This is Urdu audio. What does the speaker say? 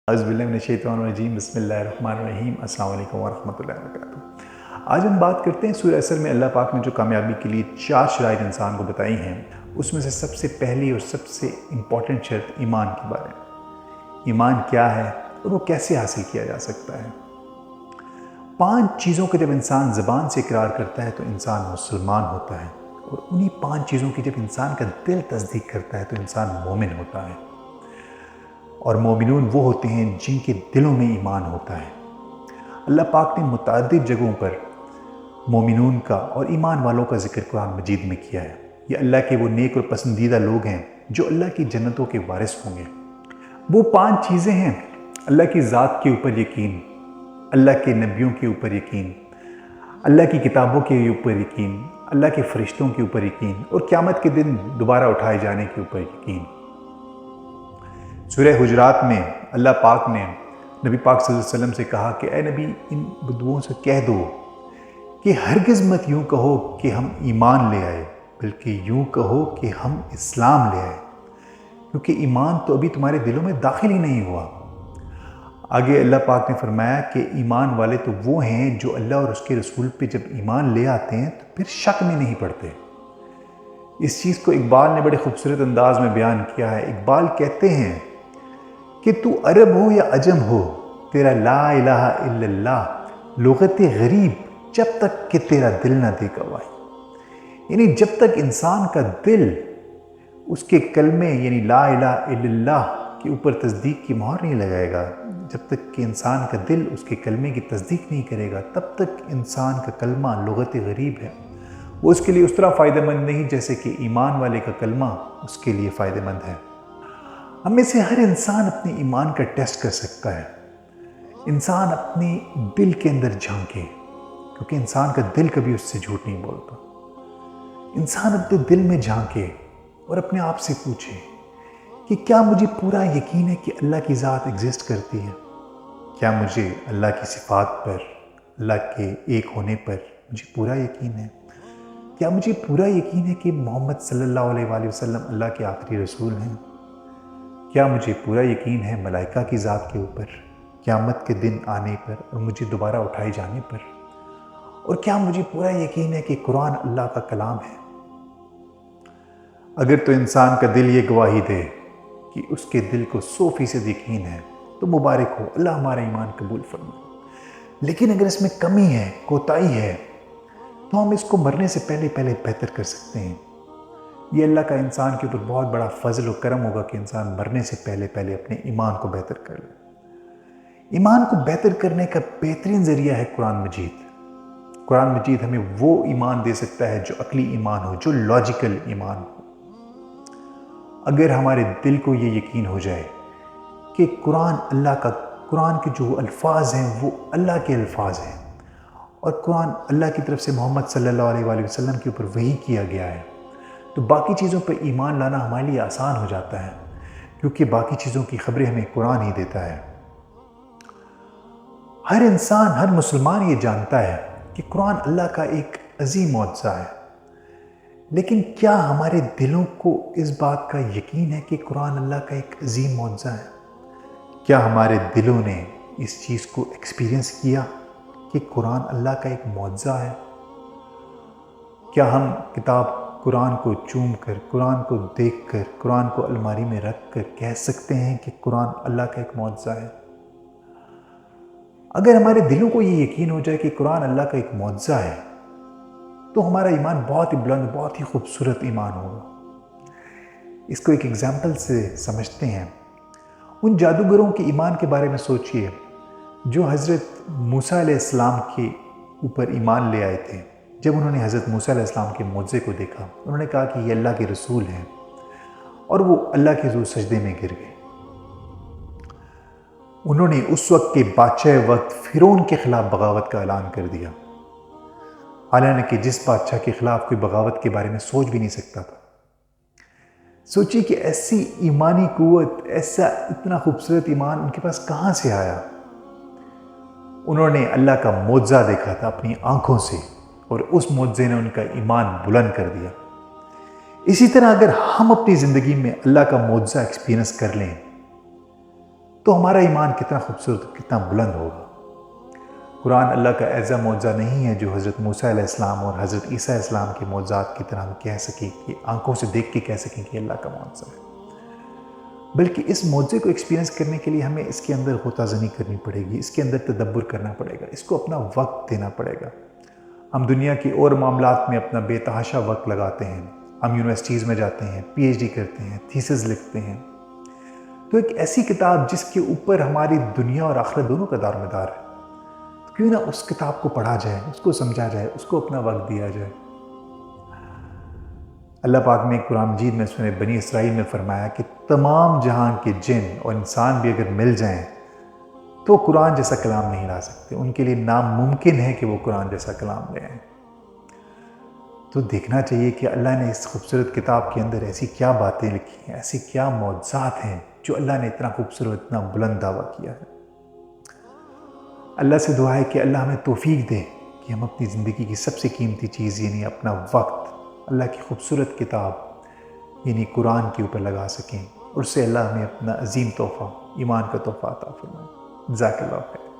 اعوذ باللہ من الشیطان الرجیم بسم اللہ الرحمن الرحیم السلام علیکم ورحمۃ اللہ وبرکاتہ۔ آج ہم بات کرتے ہیں سورہ عصر میں اللہ پاک نے جو کامیابی کے لیے 4 شرائط انسان کو بتائی ہیں، اس میں سے سب سے پہلی اور سب سے امپورٹنٹ شرط ایمان کے بارے میں۔ ایمان کیا ہے اور وہ کیسے حاصل کیا جا سکتا ہے؟ 5 چیزوں کا جب انسان زبان سے اقرار کرتا ہے تو انسان مسلمان ہوتا ہے، اور انہی 5 چیزوں کی جب انسان کا دل تصدیق کرتا ہے تو انسان مومن ہوتا ہے۔ اور مومنون وہ ہوتے ہیں جن کے دلوں میں ایمان ہوتا ہے۔ اللہ پاک نے متعدد جگہوں پر مومنون کا اور ایمان والوں کا ذکر قرآن مجید میں کیا ہے۔ یہ اللہ کے وہ نیک اور پسندیدہ لوگ ہیں جو اللہ کی جنتوں کے وارث ہوں گے۔ وہ 5 چیزیں ہیں: اللہ کی ذات کے اوپر یقین، اللہ کے نبیوں کے اوپر یقین، اللہ کی کتابوں کے اوپر یقین، اللہ کے فرشتوں کے اوپر یقین، اور قیامت کے دن دوبارہ اٹھائے جانے کے اوپر یقین۔ سورہ حجرات میں اللہ پاک نے نبی پاک صلی اللہ علیہ وسلم سے کہا کہ اے نبی، ان بدوؤں سے کہہ دو کہ ہرگز مت یوں کہو کہ ہم ایمان لے آئے، بلکہ یوں کہو کہ ہم اسلام لے آئے، کیونکہ ایمان تو ابھی تمہارے دلوں میں داخل ہی نہیں ہوا۔ آگے اللہ پاک نے فرمایا کہ ایمان والے تو وہ ہیں جو اللہ اور اس کے رسول پہ جب ایمان لے آتے ہیں تو پھر شک میں نہیں پڑتے۔ اس چیز کو اقبال نے بڑے خوبصورت انداز میں بیان کیا ہے۔ اقبال کہتے ہیں کہ تو عرب ہو یا عجم ہو، تیرا لا الہ الا اللہ لغت غریب جب تک کہ تیرا دل نہ دے گواہی۔ یعنی جب تک انسان کا دل اس کے کلمے یعنی لا الہ الا اللہ کے اوپر تصدیق کی مہر نہیں لگائے گا، جب تک کہ انسان کا دل اس کے کلمے کی تصدیق نہیں کرے گا، تب تک انسان کا کلمہ لغت غریب ہے۔ وہ اس کے لیے اس طرح فائدہ مند نہیں جیسے کہ ایمان والے کا کلمہ اس کے لیے فائدہ مند ہے۔ ہم میں سے ہر انسان اپنے ایمان کا ٹیسٹ کر سکتا ہے۔ انسان اپنے دل کے اندر جھانکے، کیونکہ انسان کا دل کبھی اس سے جھوٹ نہیں بولتا۔ انسان اپنے دل میں جھانکے اور اپنے آپ سے پوچھے کہ کیا مجھے پورا یقین ہے کہ اللہ کی ذات ایگزسٹ کرتی ہے؟ کیا مجھے اللہ کی صفات پر، اللہ کے ایک ہونے پر مجھے پورا یقین ہے؟ کیا مجھے پورا یقین ہے کہ محمد صلی اللہ علیہ وآلہ وسلم اللہ کے آخری رسول ہیں؟ کیا مجھے پورا یقین ہے ملائکہ کی ذات کے اوپر، قیامت کے دن آنے پر اور مجھے دوبارہ اٹھائے جانے پر؟ اور کیا مجھے پورا یقین ہے کہ قرآن اللہ کا کلام ہے؟ اگر تو انسان کا دل یہ گواہی دے کہ اس کے دل کو 100% یقین ہے تو مبارک ہو، اللہ ہمارا ایمان قبول فرمائے۔ لیکن اگر اس میں کمی ہے، کوتاہی ہے، تو ہم اس کو مرنے سے پہلے بہتر کر سکتے ہیں۔ یہ اللہ کا انسان کے اوپر بہت بڑا فضل و کرم ہوگا کہ انسان مرنے سے پہلے اپنے ایمان کو بہتر کر لے۔ ایمان کو بہتر کرنے کا بہترین ذریعہ ہے قرآن مجید۔ قرآن مجید ہمیں وہ ایمان دے سکتا ہے جو عقلی ایمان ہو، جو لاجیکل ایمان ہو۔ اگر ہمارے دل کو یہ یقین ہو جائے کہ قرآن کے جو الفاظ ہیں وہ اللہ کے الفاظ ہیں، اور قرآن اللہ کی طرف سے محمد صلی اللہ علیہ وآلہ وسلم کے اوپر وحی کیا گیا ہے، تو باقی چیزوں پر ایمان لانا ہمارے لیے آسان ہو جاتا ہے، کیونکہ باقی چیزوں کی خبریں ہمیں قرآن ہی دیتا ہے۔ ہر انسان، ہر مسلمان یہ جانتا ہے کہ قرآن اللہ کا ایک عظیم معجزہ ہے، لیکن کیا ہمارے دلوں کو اس بات کا یقین ہے کہ قرآن اللہ کا ایک عظیم معجزہ ہے؟ کیا ہمارے دلوں نے اس چیز کو ایکسپیرینس کیا کہ قرآن اللہ کا ایک معجزہ ہے؟ کیا ہم کتاب قرآن کو چوم کر، قرآن کو دیکھ کر، قرآن کو الماری میں رکھ کر کہہ سکتے ہیں کہ قرآن اللہ کا ایک معجزہ ہے؟ اگر ہمارے دلوں کو یہ یقین ہو جائے کہ قرآن اللہ کا ایک معجزہ ہے تو ہمارا ایمان بہت ہی بلند، بہت ہی خوبصورت ایمان ہوگا۔ اس کو ایک ایگزامپل سے سمجھتے ہیں۔ ان جادوگروں کے ایمان کے بارے میں سوچئے جو حضرت موسیٰ علیہ السلام کے اوپر ایمان لے آئے تھے۔ جب انہوں نے حضرت موسیٰ علیہ السلام کے معجزے کو دیکھا، انہوں نے کہا کہ یہ اللہ کے رسول ہیں، اور وہ اللہ کے حضور سجدے میں گر گئے۔ انہوں نے اس وقت کے بادشاہ وقت فرعون کے خلاف بغاوت کا اعلان کر دیا، حالانکہ جس بادشاہ کے خلاف کوئی بغاوت کے بارے میں سوچ بھی نہیں سکتا تھا۔ سوچیے کہ ایسی ایمانی قوت، ایسا اتنا خوبصورت ایمان ان کے پاس کہاں سے آیا؟ انہوں نے اللہ کا معجزہ دیکھا تھا اپنی آنکھوں سے، اور اس معجزے نے ان کا ایمان بلند کر دیا۔ اسی طرح اگر ہم اپنی زندگی میں اللہ کا معجزہ ایکسپیرینس کر لیں تو ہمارا ایمان کتنا خوبصورت، کتنا بلند ہوگا۔ قرآن اللہ کا ایسا معجزہ نہیں ہے جو حضرت موسیٰ علیہ السلام اور حضرت عیسیٰ علیہ السلام کے معجزات کی طرح ہم کہہ سکیں کہ آنکھوں سے دیکھ کے کہہ سکیں کہ اللہ کا معجزہ ہے، بلکہ اس معجزے کو ایکسپیرینس کرنے کے لیے ہمیں اس کے اندر غوطہ زنی کرنی پڑے گی، اس کے اندر تدبر کرنا پڑے گا، اس کو اپنا وقت دینا پڑے گا۔ ہم دنیا کی اور معاملات میں اپنا بے تحاشا وقت لگاتے ہیں، ہم یونیورسٹیز میں جاتے ہیں، پی ایچ ڈی کرتے ہیں، تھیسز لکھتے ہیں، تو ایک ایسی کتاب جس کے اوپر ہماری دنیا اور آخرت دونوں کا دار مدار ہے، کیوں نہ اس کتاب کو پڑھا جائے، اس کو سمجھا جائے، اس کو اپنا وقت دیا جائے۔ اللہ پاک نے قرآن مجید میں سورہ بنی اسرائیل میں فرمایا کہ تمام جہاں کے جن اور انسان بھی اگر مل جائیں تو قرآن جیسا کلام نہیں لا سکتے، ان کے لیے ناممکن ہے کہ وہ قرآن جیسا کلام لے آئیں۔ تو دیکھنا چاہیے کہ اللہ نے اس خوبصورت کتاب کے اندر ایسی کیا باتیں لکھی ہیں، ایسی کیا معجزات ہیں جو اللہ نے اتنا خوبصورت، اتنا بلند دعویٰ کیا ہے۔ اللہ سے دعا ہے کہ اللہ ہمیں توفیق دے کہ ہم اپنی زندگی کی سب سے قیمتی چیز یعنی اپنا وقت اللہ کی خوبصورت کتاب یعنی قرآن کے اوپر لگا سکیں، اور اس سے اللہ ہمیں اپنا عظیم تحفہ، ایمان کا تحفہ عطا فرمائے۔ جزاک اللہ خیر۔